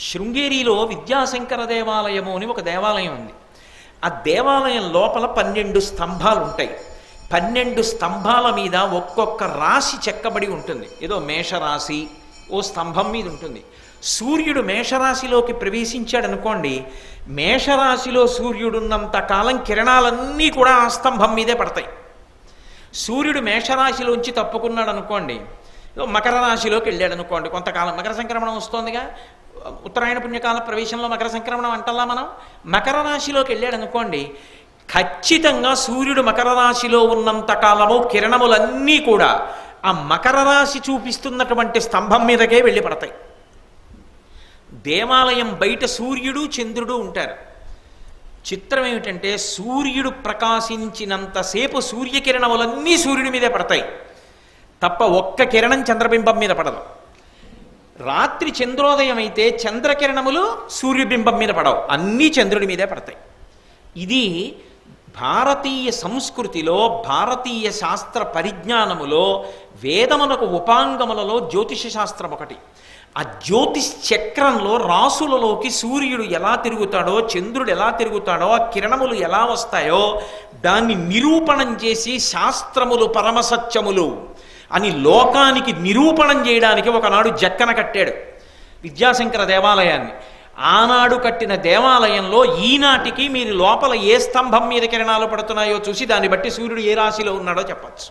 శృంగేరిలో విద్యాశంకర దేవాలయము అని ఒక దేవాలయం ఉంది. ఆ దేవాలయం లోపల 12 స్తంభాలు ఉంటాయి. 12 స్తంభాల మీద ఒక్కొక్క రాశి చెక్కబడి ఉంటుంది. ఏదో మేషరాశి ఓ స్తంభం మీద ఉంటుంది. సూర్యుడు మేషరాశిలోకి ప్రవేశించాడు అనుకోండి, మేషరాశిలో సూర్యుడున్నంత కాలం కిరణాలన్నీ కూడా ఆ స్తంభం మీదే పడతాయి. సూర్యుడు మేషరాశిలోంచి తప్పుకున్నాడు అనుకోండి, మకర రాశిలోకి వెళ్ళాడు అనుకోండి, కొంతకాలం మకర సంక్రమణం వస్తోందిగా, ఉత్తరాయణ పుణ్యకాల ప్రవేశంలో మకర సంక్రమణం అంటల్లా మనం, మకర రాశిలోకి వెళ్ళాడు అనుకోండి, ఖచ్చితంగా సూర్యుడు మకర రాశిలో ఉన్నంత కాలము కిరణములన్నీ కూడా ఆ మకర రాశి చూపిస్తున్నటువంటి స్తంభం మీదకే వెళ్ళి పడతాయి. దేవాలయం బయట సూర్యుడు చంద్రుడు ఉంటారు. చిత్రం ఏమిటంటే సూర్యుడు ప్రకాశించినంతసేపు సూర్యకిరణములన్నీ సూర్యుడి మీదే పడతాయి తప్ప ఒక్క కిరణం చంద్రబింబం మీద పడదు. రాత్రి చంద్రోదయం అయితే చంద్రకిరణములు సూర్యబింబం మీద పడవు, అన్నీ చంద్రుడి మీదే పడతాయి. ఇది భారతీయ సంస్కృతిలో, భారతీయ శాస్త్ర పరిజ్ఞానములో, వేదమునకు ఉపాంగములలో జ్యోతిష శాస్త్రం ఒకటి. ఆ జ్యోతిష్ చక్రంలో రాసులలోకి సూర్యుడు ఎలా తిరుగుతాడో, చంద్రుడు ఎలా తిరుగుతాడో, ఆ కిరణములు ఎలా వస్తాయో దాన్ని నిరూపణం చేసి శాస్త్రములు పరమసత్యములు అని లోకానికి నిరూపణం చేయడానికి ఒకనాడు జక్కన కట్టాడు విద్యాశంకర దేవాలయాన్ని. ఆనాడు కట్టిన దేవాలయంలో ఈనాటికి మీరు లోపల ఏ స్తంభం మీద కిరణాలు పడుతున్నాయో చూసి దాన్ని బట్టి సూర్యుడు ఏ రాశిలో ఉన్నాడో చెప్పచ్చు.